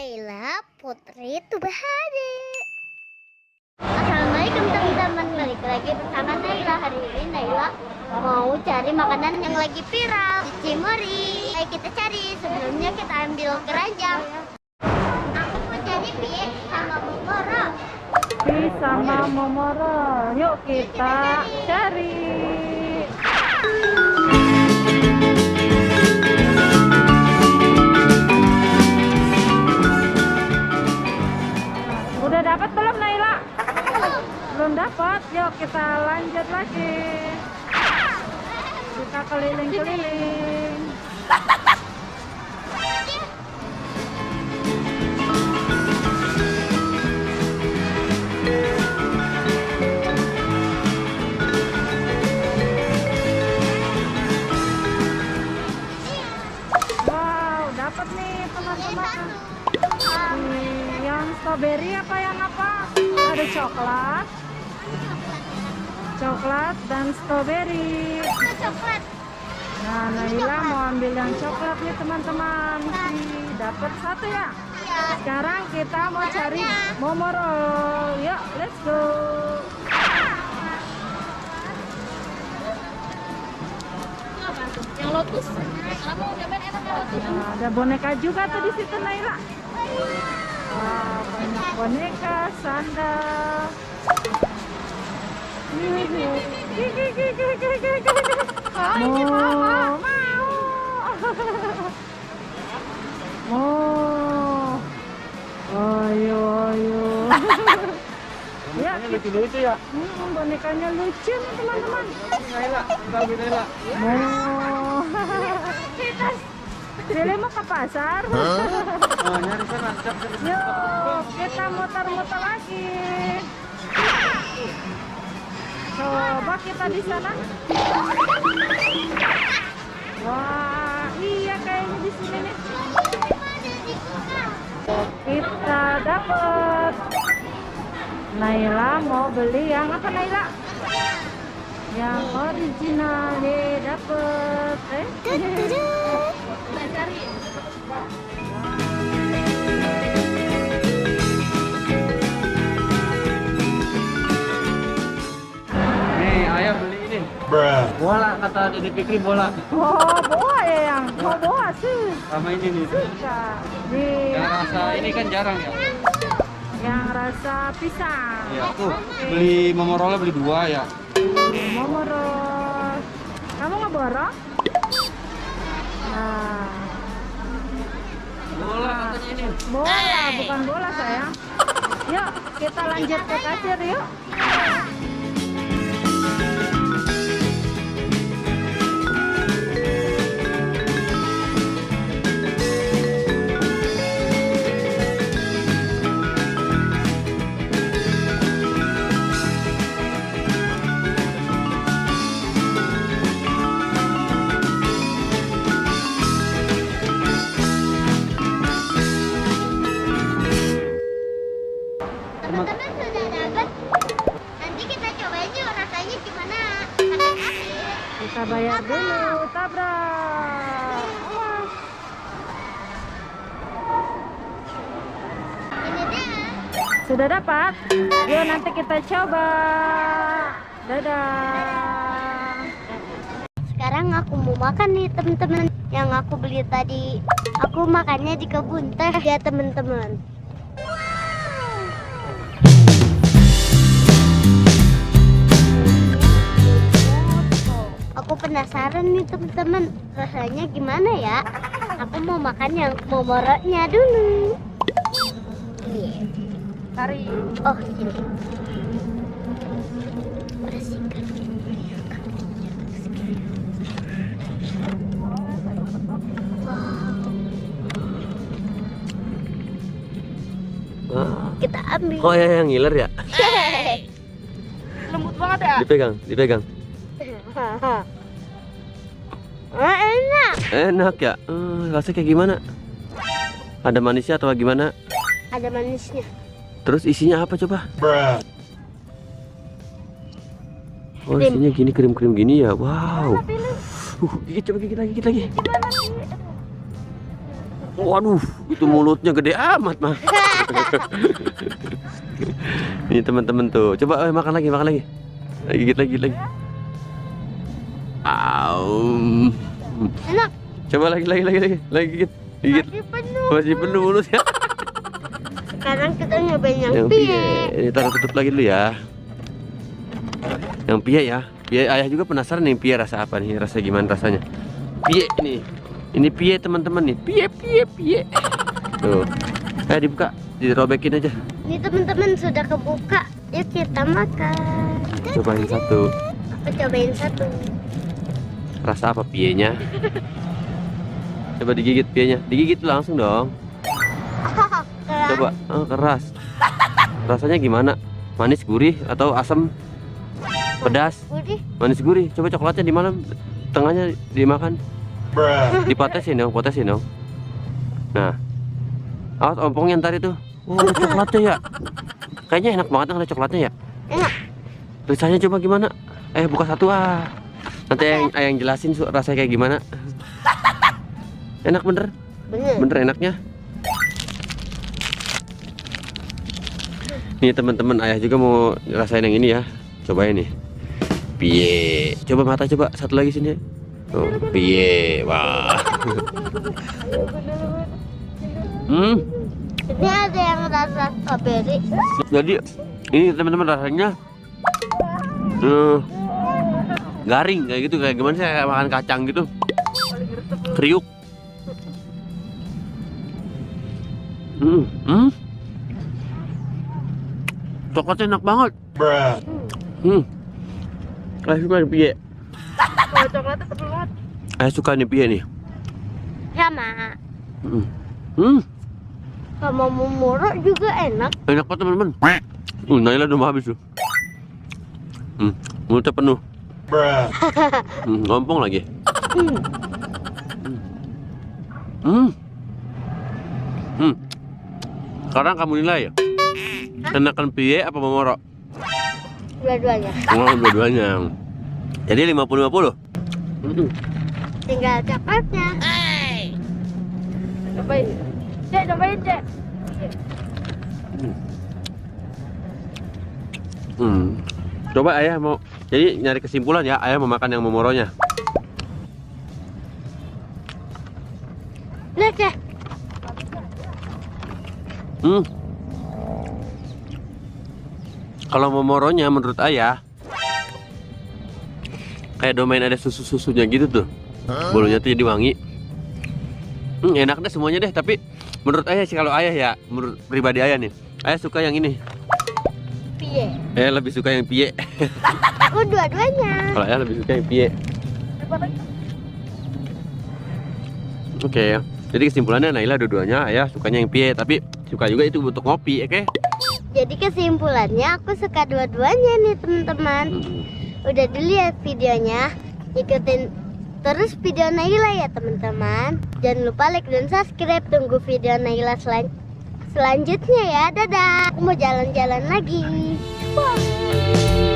Naila Putri Tubahade. Assalamualaikum teman-teman, balik lagi bersama Naila. Hari ini Naila mau cari makanan yang lagi viral di Cimory. Ayo kita cari, sebelumnya kita ambil keranjang. Aku mau cari pie sama momoro. Pie sama momoro, yuk kita cari. Udah dapat belum Naila? Belum dapat, yuk kita lanjut lagi. Kita keliling-keliling. Wow, dapat nih teman-teman. Yang strawberry apa yang apa? Ada coklat dan strawberry. Coklat. Nah, Naila mau ambil yang coklat nih teman-teman. Dapat satu ya. Iya. Sekarang kita mau cari momoro. Yuk, let's go. Yang lotus. Kamu udah main enak yang lotus? Nah, ada boneka juga tuh di situ Naila. Wah, banyak boneka, sandal. Mau. Ayo. Ya, lucu ya. Bonekanya lucu nih teman-teman. Naila, Naila. Mau. Pilih mau ke pasar. Oh, nyari sana. Yuk, kita muter-muter lagi. Coba kita di sana. Wah, iya kayaknya di sini nih. Kita dapat. Naila mau beli yang apa Naila? Yang original nih dapat. Kita cari. Nih, ayah beli ini. Bola, kata Dede Fikri, bola. Oh, boa ya yang. Oh, boa sih. Sama ini nih. Suka. Nih, Yang rasa ini kan jarang ya. yang rasa pisang. Iya, tuh. Beli momorola beli 2 ya. Momoro. Kamu nggak borong? Nah, Bola katanya ini. bola, bukan bola sayang. Yuk, kita lanjut ke kasir yuk. Teman-teman sudah dapat. Nanti kita cobain yuk rasanya gimana. Hati-hati. Kita bayar dulu, tabrak. Wah. Ini dia. Sudah dapat? Yuk nanti kita coba. Dadah. Sekarang aku mau makan nih teman-teman. Yang aku beli tadi. Aku makannya di kebun teh ya teman-teman. Aku penasaran nih teman-teman, rasanya gimana ya? Aku mau makan yang momoronya dulu. Kari. Oh, ini. Bersihkan. Kita ambil. Kok ya yang ngiler ya? Lembut banget ya? Dipegang. Enak. Enak ya? Rasanya kayak gimana? Ada manisnya atau gimana? Ada manisnya. Terus isinya apa coba? Oh, isinya gini, krim-krim gini ya. Wow. Gigit, coba gigit lagi. Waduh, itu mulutnya gede amat mah. Ini teman-teman tuh. Coba makan lagi, makan lagi. Gigit lagi. Aum. Enak. Coba lagi gigit. Masih penuh mulutnya. Sekarang kita nyobain yang pie. Ini taruh tutup lagi dulu ya. Yang pie ya. Pie ayah juga penasaran nih pie rasa apa nih, rasa gimana rasanya. Pie ini. Ini pie teman-teman nih. Pie. Tuh. Dibuka, dirobekin aja. Ini teman-teman sudah kebuka. Yuk kita makan. Cobain satu. Aku cobain satu. Rasa apa pienya? Coba digigit pienya. Digigit langsung dong. Keras. Coba. Oh, keras. Rasanya gimana? Manis, gurih, atau asam? Pedas? Gurih. Manis, gurih. Coba coklatnya di malam. Tengahnya dimakan. Dipotesin dong. Nah. Awas ompongnya ntar itu. Oh, ada coklatnya ya. Kayaknya enak banget ada coklatnya ya. Enak. Rasanya coba gimana? Buka satu ah. Nanti yang jelasin rasanya kayak gimana. Enak bener? Bener enaknya. Nih teman-teman, ayah juga mau rasain yang ini ya. Cobain nih. Pie. Coba mata coba satu lagi sini. Oh, pie. Wah. Ini ada yang rasa strawberry. Jadi ini teman-teman rasanya garing kayak gitu, kayak gimana sih, kayak makan kacang gitu, kriuk. Coklatnya enak banget. Ayah suka nih pie. Kalau coklatnya tebel banget. Ayah suka nih pie nih. Sama. Sama Momoro juga enak. Enak banget teman-teman. Naila udah mau habis tuh. Mulutnya penuh. Ngompong lagi. Sekarang kamu nilai ya? Enakan pie apa Momoro? Dua-duanya. Oh, dua-duanya. Jadi 50-50. Tinggal coklatnya. Cobain. Cek. Coba ayah mau, jadi nyari kesimpulan ya, ayah mau makan yang Momoronya. Nah, Cek. Kalau Momoronya menurut ayah kayak domain ada susu-susunya gitu tuh. Bolunya tuh jadi wangi. Enak deh semuanya deh, tapi menurut ayah sih, kalau ayah ya, menurut pribadi ayah nih, ayah suka yang ini. Pie. Lebih suka yang pie. Aku dua-duanya. Kalau ayah lebih suka yang pie. Oke. Jadi kesimpulannya Naila dua-duanya ayah sukanya yang pie, tapi suka juga itu untuk ngopi, oke? Jadi kesimpulannya aku suka dua-duanya nih teman-teman. Udah dulu ya videonya. Ikutin terus video Naila ya teman-teman. Jangan lupa like dan subscribe. Tunggu video Naila selanjutnya ya. Dadah. Aku mau jalan-jalan lagi. Bye.